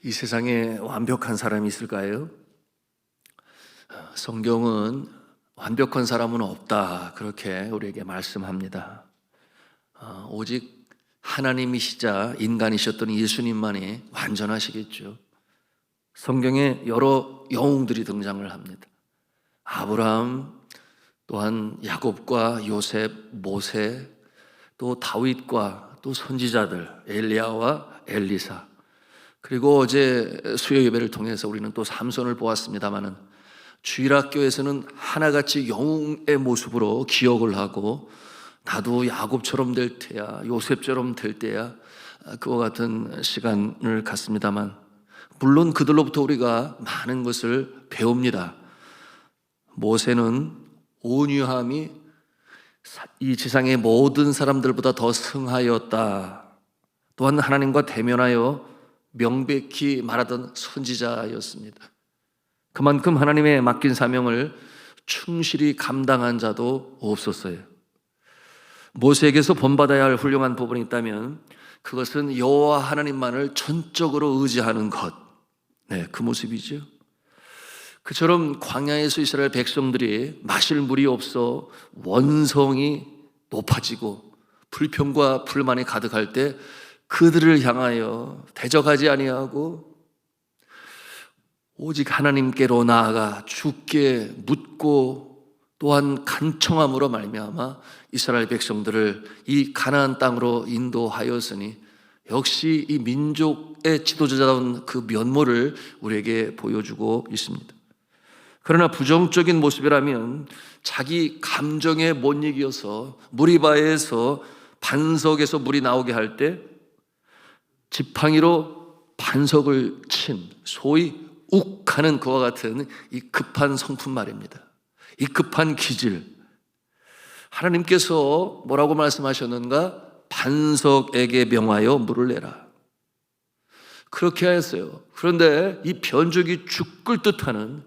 이 세상에 완벽한 사람이 있을까요? 성경은 완벽한 사람은 없다, 그렇게 우리에게 말씀합니다. 오직 하나님이시자 인간이셨던 예수님만이 완전하시겠죠. 성경에 여러 영웅들이 등장을 합니다. 아브라함, 또한 야곱과 요셉, 모세, 또 다윗과 또 선지자들 엘리야와 엘리사, 그리고 어제 수요 예배를 통해서 우리는 또 삼손을 보았습니다마는 주일학교에서는 하나같이 영웅의 모습으로 기억을 하고 나도 야곱처럼 될 때야, 요셉처럼 될 때야, 그와 같은 시간을 갖습니다만, 물론 그들로부터 우리가 많은 것을 배웁니다. 모세는 온유함이 이 지상의 모든 사람들보다 더 승하였다. 또한 하나님과 대면하여 명백히 말하던 선지자였습니다. 그만큼 하나님의 맡긴 사명을 충실히 감당한 자도 없었어요. 모세에게서 본받아야 할 훌륭한 부분이 있다면 그것은 여호와 하나님만을 전적으로 의지하는 것, 그 모습이죠. 그처럼 광야에서 이스라엘 백성들이 마실 물이 없어 원성이 높아지고 불평과 불만이 가득할 때 그들을 향하여 대적하지 아니하고 오직 하나님께로 나아가 주께 묻고 또한 간청함으로 말미암아 이스라엘 백성들을 이 가나안 땅으로 인도하였으니 역시 이 민족의 지도자다운 그 면모를 우리에게 보여주고 있습니다. 그러나 부정적인 모습이라면 자기 감정에 못 이겨서 무리바에서 반석에서 물이 나오게 할 때 지팡이로 반석을 친 소위 욱하는 그와 같은 이 급한 성품 말입니다. 이 급한 기질, 하나님께서 뭐라고 말씀하셨는가? 반석에게 명하여 물을 내라, 그렇게 하였어요. 그런데 이 변죽이 죽을 듯하는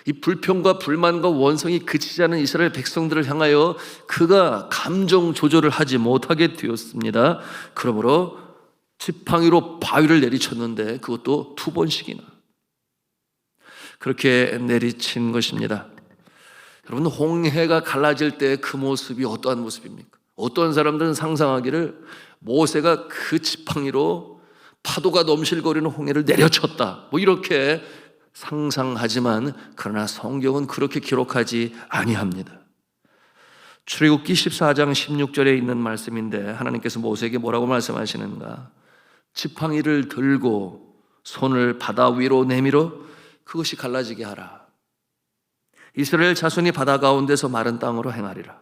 이 불평과 불만과 원성이 그치지 않은 이스라엘 백성들을 향하여 그가 감정 조절을 하지 못하게 되었습니다. 그러므로 지팡이로 바위를 내리쳤는데 그것도 2번씩이나 그렇게 내리친 것입니다. 여러분, 홍해가 갈라질 때 그 모습이 어떠한 모습입니까? 어떤 사람들은 상상하기를 모세가 그 지팡이로 파도가 넘실거리는 홍해를 내려쳤다, 이렇게 상상하지만 그러나 성경은 그렇게 기록하지 아니합니다. 출애굽기 14장 16절에 있는 말씀인데 하나님께서 모세에게 뭐라고 말씀하시는가? 지팡이를 들고 손을 바다 위로 내밀어 그것이 갈라지게 하라. 이스라엘 자손이 바다 가운데서 마른 땅으로 행하리라.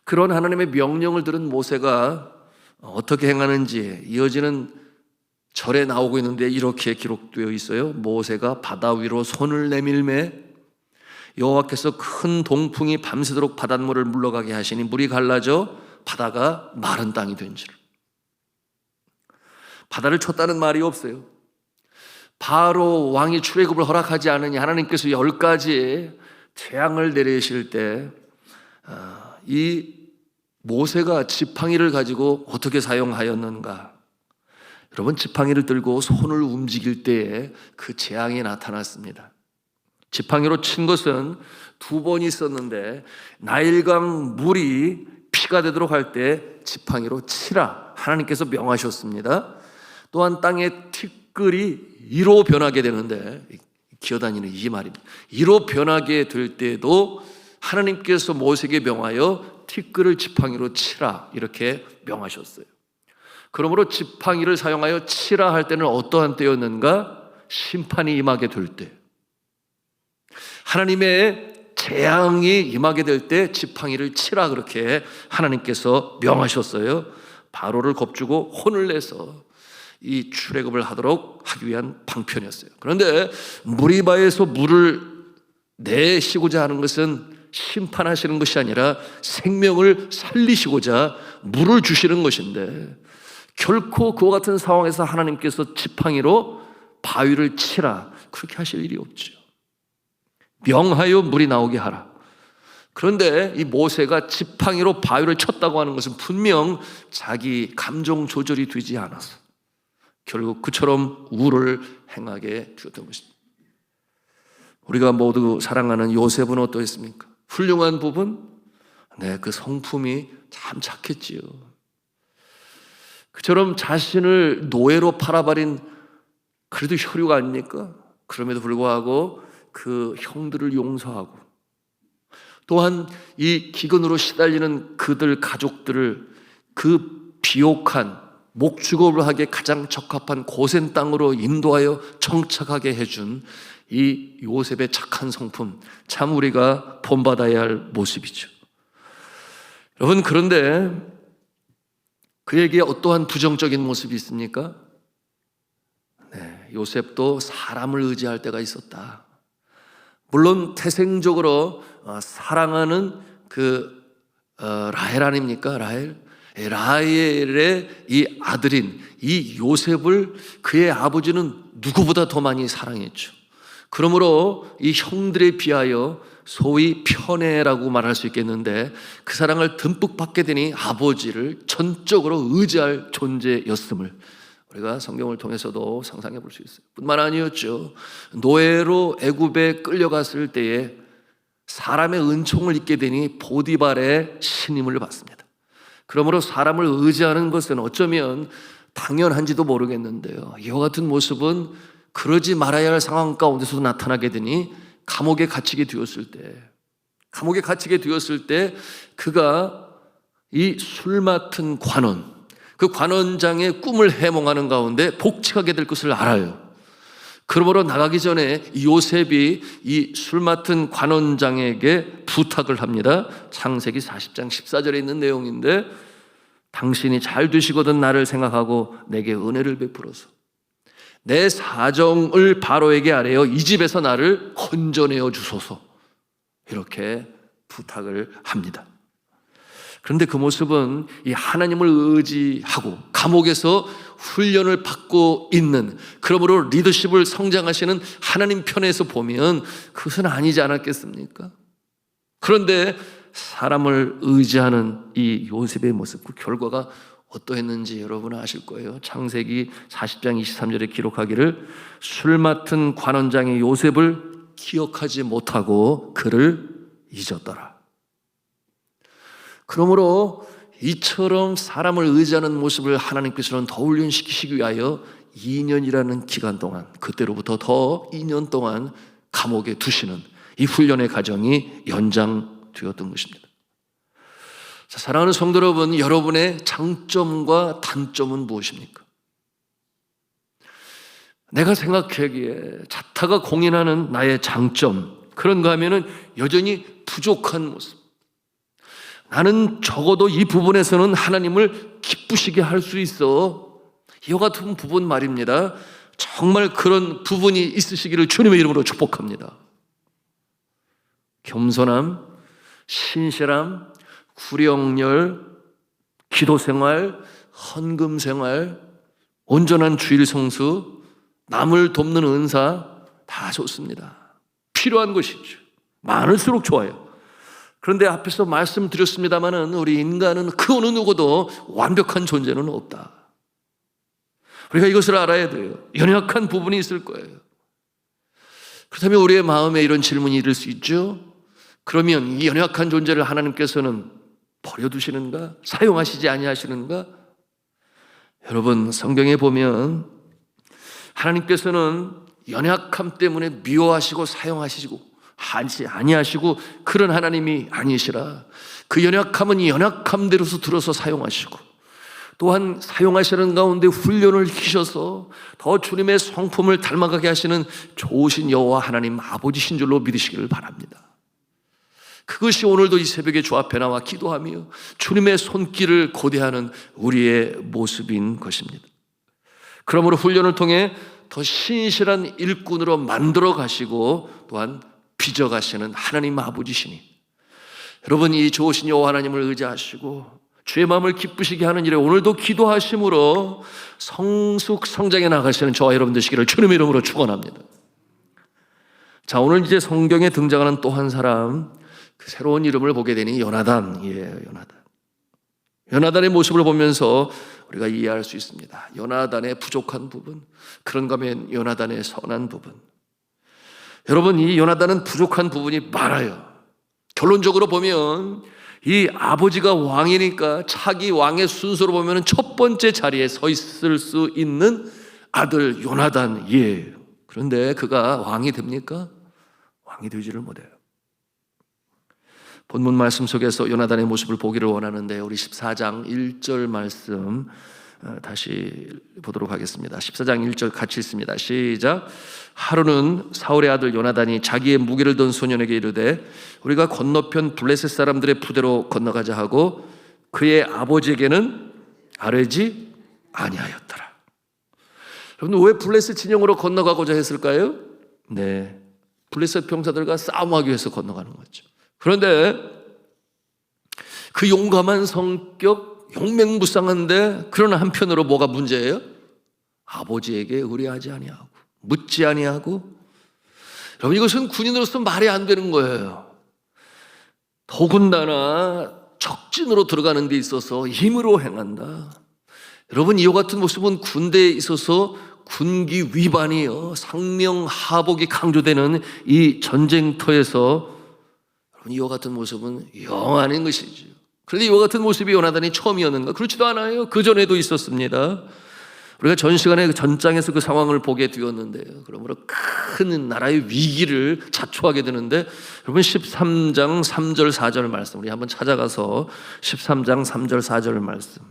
그런 하나님의 명령을 들은 모세가 어떻게 행하는지 이어지는 절에 나오고 있는데 이렇게 기록되어 있어요. 모세가 바다 위로 손을 내밀매 여호와께서 큰 동풍이 밤새도록 바닷물을 물러가게 하시니 물이 갈라져 바다가 마른 땅이 된지를. 바다를 쳤다는 말이 없어요. 바로 왕이 출애굽을 허락하지 않으니 하나님께서 10가지 재앙을 내리실 때 이 모세가 지팡이를 가지고 어떻게 사용하였는가? 여러분, 지팡이를 들고 손을 움직일 때에 그 재앙이 나타났습니다. 지팡이로 친 것은 2번이 있었는데 나일강 물이 피가 되도록 할 때 지팡이로 치라, 하나님께서 명하셨습니다. 또한 땅의 티끌이 이로 변하게 되는데, 기어다니는 이 말입니다. 이로 변하게 될 때도 하나님께서 모세에게 명하여 티끌을 지팡이로 치라, 이렇게 명하셨어요. 그러므로 지팡이를 사용하여 치라 할 때는 어떠한 때였는가? 심판이 임하게 될 때, 하나님의 재앙이 임하게 될 때 지팡이를 치라, 그렇게 하나님께서 명하셨어요. 바로를 겁주고 혼을 내서 이 출애굽을 하기 위한 방편이었어요. 그런데 무리바에서 물을 내시고자 하는 것은 심판하시는 것이 아니라 생명을 살리시고자 물을 주시는 것인데, 결코 그와 같은 상황에서 하나님께서 지팡이로 바위를 치라, 그렇게 하실 일이 없죠. 명하여 물이 나오게 하라. 그런데 이 모세가 지팡이로 바위를 쳤다고 하는 것은 분명 자기 감정 조절이 되지 않았어. 결국 그처럼 우를 행하게 되었던 것입니다. 우리가 모두 사랑하는 요셉은 어떠했습니까? 훌륭한 부분? 네, 그 성품이 참 착했지요. 그처럼 자신을 노예로 팔아버린 그래도 혈육 아닙니까? 그럼에도 불구하고 그 형들을 용서하고 또한 이 기근으로 시달리는 그들 가족들을 그 비옥한 목축업을 하기에 가장 적합한 고센 땅으로 인도하여 정착하게 해준 이 요셉의 착한 성품, 참 우리가 본받아야 할 모습이죠. 여러분, 그런데 그에게 어떠한 부정적인 모습이 있습니까? 네, 요셉도 사람을 의지할 때가 있었다. 물론 태생적으로 사랑하는 라헬 아닙니까? 라헬의 이 아들인 이 요셉을 그의 아버지는 누구보다 더 많이 사랑했죠. 그러므로 이 형들에 비하여 소위 편애라고 말할 수 있겠는데 그 사랑을 듬뿍 받게 되니 아버지를 전적으로 의지할 존재였음을 우리가 성경을 통해서도 상상해 볼 수 있어요. 뿐만 아니었죠. 노예로 애굽에 끌려갔을 때에 사람의 은총을 입게 되니 보디발의 신임을 받습니다. 그러므로 사람을 의지하는 것은 어쩌면 당연한지도 모르겠는데요, 이와 같은 모습은 그러지 말아야 할 상황 가운데서도 나타나게 되니 감옥에 갇히게 되었을 때 그가 이 술 맡은 관원, 그 관원장의 꿈을 해몽하는 가운데 복직하게 될 것을 알아요. 그러므로 나가기 전에 요셉이 이 술 맡은 관원장에게 부탁을 합니다. 창세기 40장 14절에 있는 내용인데, 당신이 잘 되시거든 나를 생각하고 내게 은혜를 베풀어서 내 사정을 바로에게 아뢰어 이 집에서 나를 건져내어 주소서, 이렇게 부탁을 합니다. 그런데 그 모습은 이 하나님을 의지하고 감옥에서 훈련을 받고 있는, 그러므로 리더십을 성장하시는 하나님 편에서 보면 그것은 아니지 않았겠습니까? 그런데 사람을 의지하는 이 요셉의 모습, 그 결과가 어떠했는지 여러분은 아실 거예요. 창세기 40장 23절에 기록하기를 술 맡은 관원장이 요셉을 기억하지 못하고 그를 잊었더라. 그러므로 이처럼 사람을 의지하는 모습을 하나님께서는 더 훈련시키시기 위하여 2년이라는 기간 동안, 그때로부터 더 2년 동안 감옥에 두시는 이 훈련의 과정이 연장되었던 것입니다. 자, 사랑하는 성도 여러분, 여러분의 장점과 단점은 무엇입니까? 내가 생각하기에 자타가 공인하는 나의 장점, 그런가 하면은 여전히 부족한 모습, 나는 적어도 이 부분에서는 하나님을 기쁘시게 할 수 있어, 이와 같은 부분 말입니다. 정말 그런 부분이 있으시기를 주님의 이름으로 축복합니다. 겸손함, 신실함, 구령열, 기도생활, 헌금생활, 온전한 주일 성수, 남을 돕는 은사, 다 좋습니다. 필요한 것이죠. 많을수록 좋아요. 그런데 앞에서 말씀드렸습니다마는 우리 인간은 그 어느 누구도 완벽한 존재는 없다. 우리가 이것을 알아야 돼요. 연약한 부분이 있을 거예요. 그렇다면 우리의 마음에 이런 질문이 이를 수 있죠. 그러면 이 연약한 존재를 하나님께서는 버려두시는가? 사용하시지 아니하시는가? 여러분, 성경에 보면 하나님께서는 연약함 때문에 미워하시고 사용하시고 하지 아니하시고 그런 하나님이 아니시라. 그 연약함은 연약함대로서 들어서 사용하시고 또한 사용하시는 가운데 훈련을 시키셔서 더 주님의 성품을 닮아가게 하시는 좋으신 여호와 하나님 아버지신 줄로 믿으시기를 바랍니다. 그것이 오늘도 이 새벽에 주 앞에 나와 기도하며 주님의 손길을 고대하는 우리의 모습인 것입니다. 그러므로 훈련을 통해 더 신실한 일꾼으로 만들어 가시고 또한 빚어 가시는 하나님 아버지시니, 여러분, 이 좋으신 여호와 하나님을 의지하시고 주의 마음을 기쁘시게 하는 일에 오늘도 기도하심으로 성숙 성장해 나가시는 저와 여러분 되시기를 주님의 이름으로 축원합니다. 자, 오늘 이제 성경에 등장하는 또 한 사람, 그 새로운 이름을 보게 되니 요나단이에요. 요나단의 모습을 보면서 우리가 이해할 수 있습니다. 요나단의 부족한 부분, 그런가 하면 요나단의 선한 부분. 여러분, 이 요나단은 부족한 부분이 많아요. 결론적으로 보면 이 아버지가 왕이니까 차기 왕의 순서로 보면 첫 번째 자리에 서 있을 수 있는 아들 요나단이에요. 그런데 그가 왕이 됩니까? 왕이 되지를 못해요. 본문 말씀 속에서 요나단의 모습을 보기를 원하는데 우리 14장 1절 말씀 다시 보도록 하겠습니다. 14장 1절 같이 읽습니다. 시작. 하루는 사울의 아들 요나단이 자기의 무기를 든 소년에게 이르되 우리가 건너편 블레셋 사람들의 부대로 건너가자 하고 그의 아버지에게는 아뢰지 아니하였더라. 여러분, 왜 블레셋 진영으로 건너가고자 했을까요? 네, 블레셋 병사들과 싸움하기 위해서 건너가는 거죠. 그런데 그 용감한 성격, 용맹무쌍한데 그러나 한편으로 뭐가 문제예요? 아버지에게 의뢰하지 아니하고 묻지 아니하고. 여러분, 이것은 군인으로서 말이 안 되는 거예요. 더군다나 적진으로 들어가는 데 있어서 힘으로 행한다. 여러분, 이와 같은 모습은 군대에 있어서 군기 위반이요, 상명하복이 강조되는 이 전쟁터에서 이와 같은 모습은 영 아닌 것이죠. 그런데 이와 같은 모습이 요나단이 처음이었는가? 그렇지도 않아요. 그 전에도 있었습니다. 우리가 전 시간에 전장에서 그 상황을 보게 되었는데요. 그러므로 큰 나라의 위기를 자초하게 되는데, 여러분 13장 3절 4절 말씀 우리 한번 찾아가서 13장 3절 4절 말씀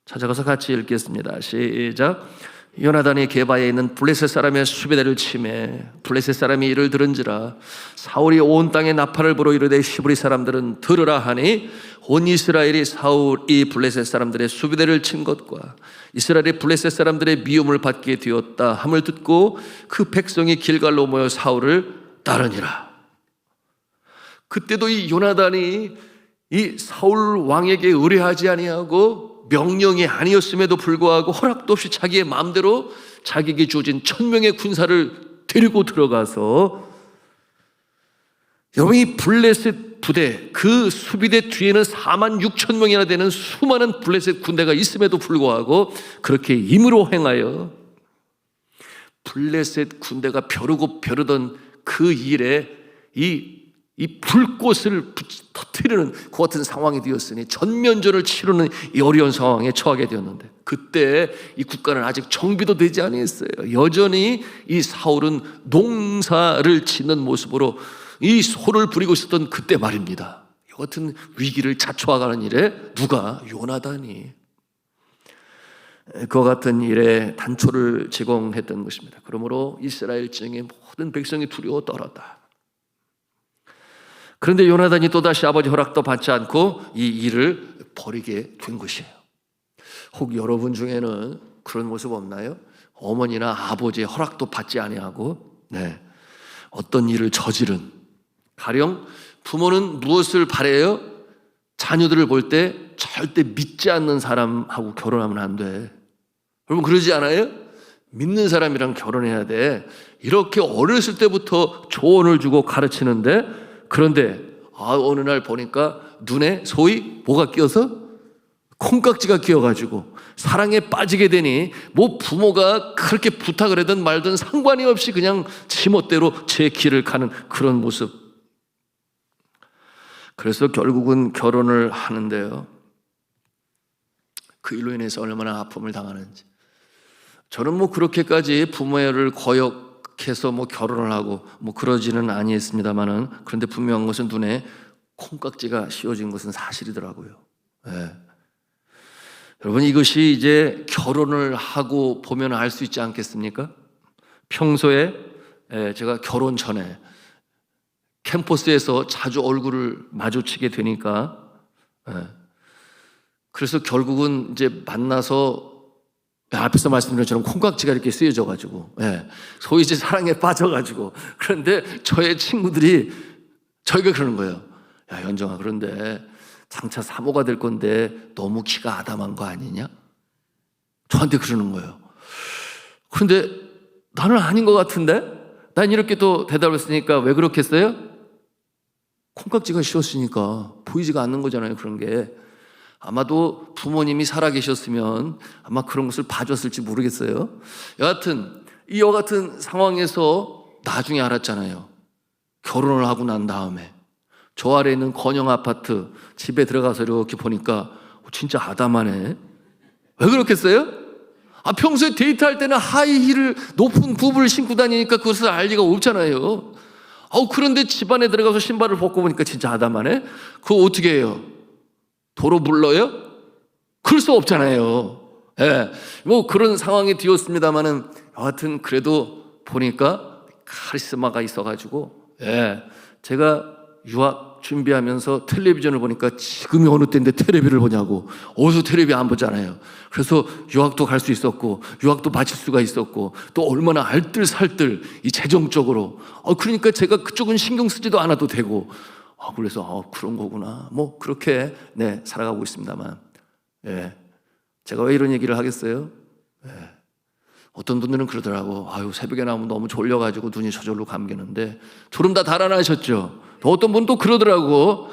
찾아가서 같이 읽겠습니다. 시작. 요나단이 게바에 있는 블레셋 사람의 수비대를 치매 블레셋 사람이 이를 들은지라 사울이 온 땅에 나팔을 불어 이르되 히브리 사람들은 들으라 하니 온 이스라엘이 사울이 블레셋 사람들의 수비대를 친 것과 이스라엘이 블레셋 사람들의 미움을 받게 되었다 함을 듣고 그 백성이 길갈로 모여 사울을 따르니라. 그때도 이 요나단이 이 사울 왕에게 의뢰하지 아니하고 명령이 아니었음에도 불구하고 허락도 없이 자기의 마음대로 자기에게 주어진 1000명의 군사를 데리고 들어가서, 여러분 이 블레셋 부대, 그 수비대 뒤에는 46,000명이나 되는 수많은 블레셋 군대가 있음에도 불구하고 그렇게 임으로 행하여 블레셋 군대가 벼르고 벼르던 그 일에 이 불꽃을 터뜨리는 그 같은 상황이 되었으니 전면전을 치르는 이 어려운 상황에 처하게 되었는데, 그때 이 국가는 아직 정비도 되지 아니했어요. 여전히 이 사울은 농사를 짓는 모습으로 이 소를 부리고 있었던 그때 말입니다. 이 같은 위기를 자초하가는 일에 누가? 요나단이 그와 같은 일에 단초를 제공했던 것입니다. 그러므로 이스라엘 진영의 모든 백성이 두려워 떨었다. 그런데 요나단이 또다시 아버지 허락도 받지 않고 이 일을 벌이게 된 것이에요. 혹 여러분 중에는 그런 모습 없나요? 어머니나 아버지의 허락도 받지 아니하고 어떤 일을 저지른, 가령 부모는 무엇을 바래요? 자녀들을 볼 때 절대 믿지 않는 사람하고 결혼하면 안 돼. 여러분 그러지 않아요? 믿는 사람이랑 결혼해야 돼. 이렇게 어렸을 때부터 조언을 주고 가르치는데, 그런데 어느 날 보니까 눈에 소위 뭐가 끼어서? 콩깍지가 끼어가지고 사랑에 빠지게 되니 뭐 부모가 그렇게 부탁을 하든 말든 상관이 없이 그냥 지멋대로 제 길을 가는 그런 모습. 그래서 결국은 결혼을 하는데요, 그 일로 인해서 얼마나 아픔을 당하는지. 저는 뭐 그렇게까지 부모를 거역해서 뭐 결혼을 하고 뭐 그러지는 아니했습니다만은, 그런데 분명한 것은 눈에 콩깍지가 씌워진 것은 사실이더라고요. 여러분 이것이 이제 결혼을 하고 보면 알 수 있지 않겠습니까? 평소에 제가 결혼 전에 캠퍼스에서 자주 얼굴을 마주치게 되니까, 그래서 결국은 이제 만나서 앞에서 말씀드린 것처럼 콩깍지가 이렇게 쓰여져가지고, 소위 이제 사랑에 빠져가지고, 그런데 저의 친구들이 저희가 그러는 거예요. 야 연정아, 그런데 장차 사모가 될 건데 너무 키가 아담한 거 아니냐? 저한테 그러는 거예요. 그런데 나는 아닌 것 같은데? 난 이렇게 또 대답을 했으니까 왜 그렇겠어요? 콩깍지가 씌웠으니까 보이지가 않는 거잖아요, 그런 게. 아마도 부모님이 살아계셨으면 아마 그런 것을 봐줬을지 모르겠어요. 여하튼 이와 같은 상황에서 나중에 알았잖아요. 결혼을 하고 난 다음에 저 아래에 있는 건영 아파트 집에 들어가서 이렇게 보니까 진짜 아담하네. 왜 그렇겠어요? 평소에 데이트할 때는 하이힐을 높은 굽을 신고 다니니까 그것을 알 리가 없잖아요. 그런데 집 안에 들어가서 신발을 벗고 보니까 진짜 아담하네. 그거 어떻게 해요? 도로 불러요? 그럴 수 없잖아요. 예, 뭐 그런 상황이 되었습니다만은 여하튼 그래도 보니까 카리스마가 있어가지고, 예, 제가 유학 준비하면서 텔레비전을 보니까 지금이 어느 때인데 텔레비를 보냐고. 어디서 텔레비 안 보잖아요. 그래서 유학도 갈 수 있었고 유학도 마칠 수가 있었고 또 얼마나 알뜰살뜰 이 재정적으로 그러니까 제가 그쪽은 신경 쓰지도 않아도 되고 그래서 그런 거구나. 뭐 그렇게 살아가고 있습니다만, 예, 제가 왜 이런 얘기를 하겠어요? 예, 어떤 분들은 그러더라고. 새벽에 나오면 너무 졸려가지고 눈이 저절로 감기는데 졸음 다 달아나셨죠? 또 어떤 분은 또 그러더라고.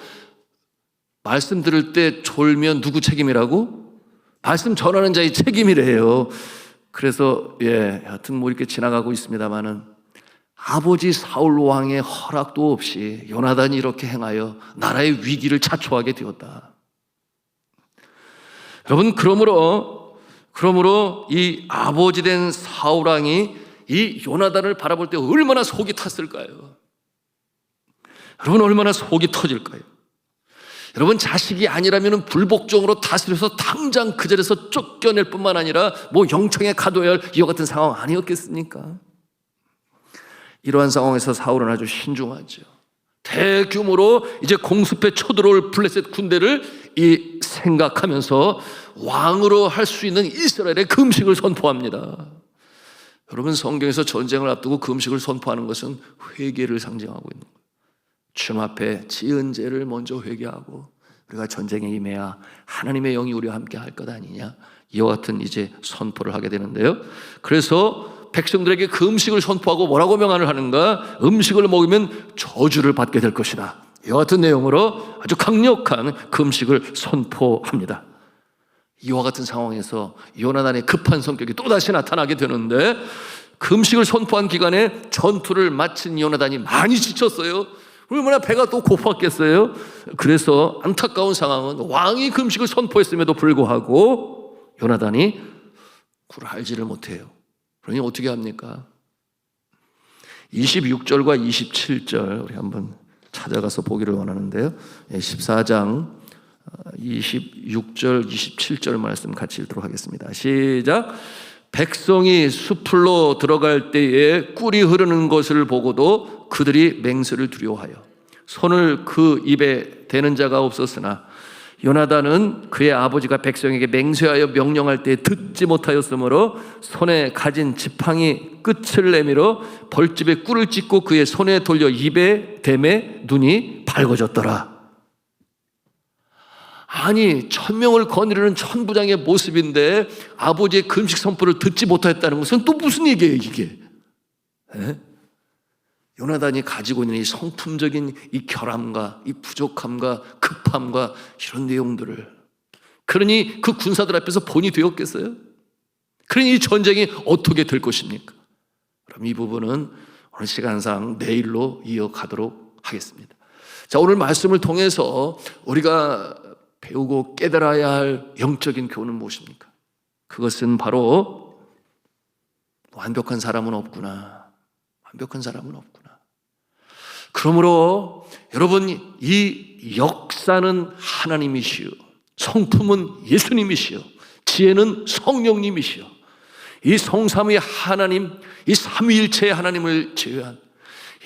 말씀 들을 때 졸면 누구 책임이라고? 말씀 전하는 자의 책임이래요. 그래서 하여튼 뭐 이렇게 지나가고 있습니다만은 아버지 사울 왕의 허락도 없이 요나단이 이렇게 행하여 나라의 위기를 자초하게 되었다. 여러분, 그러므로 이 아버지 된 사울 왕이 이 요나단을 바라볼 때 얼마나 속이 탔을까요? 여러분, 얼마나 속이 터질까요? 여러분, 자식이 아니라면 불복종으로 다스려서 당장 그 자리에서 쫓겨낼 뿐만 아니라 뭐 영청에 가둬야 할 이와 같은 상황 아니었겠습니까? 이러한 상황에서 사울은 아주 신중하죠. 대규모로 이제 공습에 쳐들어올 블레셋 군대를 생각하면서 왕으로 할 수 있는 이스라엘의 금식을 선포합니다. 여러분, 성경에서 전쟁을 앞두고 금식을 선포하는 것은 회개를 상징하고 있는 거예요. 주님 앞에 지은 죄를 먼저 회개하고 우리가 전쟁에 임해야 하나님의 영이 우리와 함께 할 것 아니냐, 이와 같은 이제 선포를 하게 되는데요. 그래서 백성들에게 그 음식을 선포하고 뭐라고 명안을 하는가? 음식을 먹으면 저주를 받게 될 것이다. 이와 같은 내용으로 아주 강력한 그 음식을 선포합니다. 이와 같은 상황에서 요나단의 급한 성격이 또다시 나타나게 되는데, 그 음식을 선포한 기간에 전투를 마친 요나단이 많이 지쳤어요. 얼마나 배가 또 고팠겠어요. 그래서 안타까운 상황은 왕이 그 음식을 선포했음에도 불구하고 요나단이 굴 알지를 못해요. 그러니 어떻게 합니까? 26절과 27절 우리 한번 찾아가서 보기를 원하는데요. 14장 26절 27절 말씀 같이 읽도록 하겠습니다. 시작. 백성이 숲으로 들어갈 때에 꿀이 흐르는 것을 보고도 그들이 맹세를 두려워하여 손을 그 입에 대는 자가 없었으나 요나단은 그의 아버지가 백성에게 맹세하여 명령할 때 듣지 못하였으므로 손에 가진 지팡이 끝을 내밀어 벌집에 꿀을 찢고 그의 손에 돌려 입에 대매 눈이 밝아졌더라. 아니, 1000명을 거느리는 천부장의 모습인데 아버지의 금식 선포를 듣지 못했다는 것은 또 무슨 얘기예요, 이게? 요나단이 가지고 있는 이 성품적인 이 결함과 이 부족함과 급함과 이런 내용들을, 그러니 그 군사들 앞에서 본이 되었겠어요? 그러니 이 전쟁이 어떻게 될 것입니까? 그럼 이 부분은 오늘 시간상 내일로 이어가도록 하겠습니다. 자, 오늘 말씀을 통해서 우리가 배우고 깨달아야 할 영적인 교훈은 무엇입니까? 그것은 바로 완벽한 사람은 없구나. 완벽한 사람은 없구나. 그러므로 여러분, 이 역사는 하나님이시요, 성품은 예수님이시요, 지혜는 성령님이시요, 이 성삼위 하나님, 이 삼위일체의 하나님을 제외한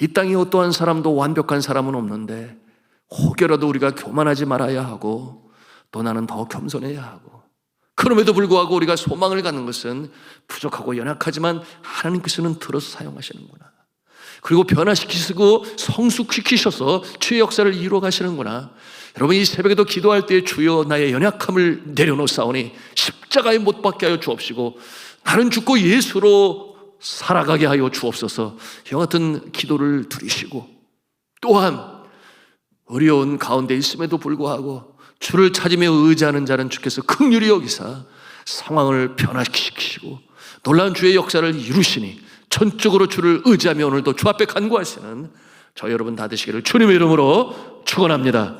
이 땅에 어떠한 사람도 완벽한 사람은 없는데 혹여라도 우리가 교만하지 말아야 하고 또 나는 더 겸손해야 하고, 그럼에도 불구하고 우리가 소망을 갖는 것은 부족하고 연약하지만 하나님께서는 들어서 사용하시는구나. 그리고 변화시키시고 성숙시키셔서 주의 역사를 이루어 가시는구나. 여러분, 이 새벽에도 기도할 때 주여 나의 연약함을 내려놓사오니 십자가에 못 박게 하여 주옵시고 나는 죽고 예수로 살아가게 하여 주옵소서. 이와 같은 기도를 드리시고, 또한 어려운 가운데 있음에도 불구하고 주를 찾으며 의지하는 자는 주께서 긍휼히 여기사 상황을 변화시키시고 놀라운 주의 역사를 이루시니 전적으로 주를 의지하며 오늘도 주 앞에 간구하시는 저 여러분 다 되시기를 주님의 이름으로 축원합니다.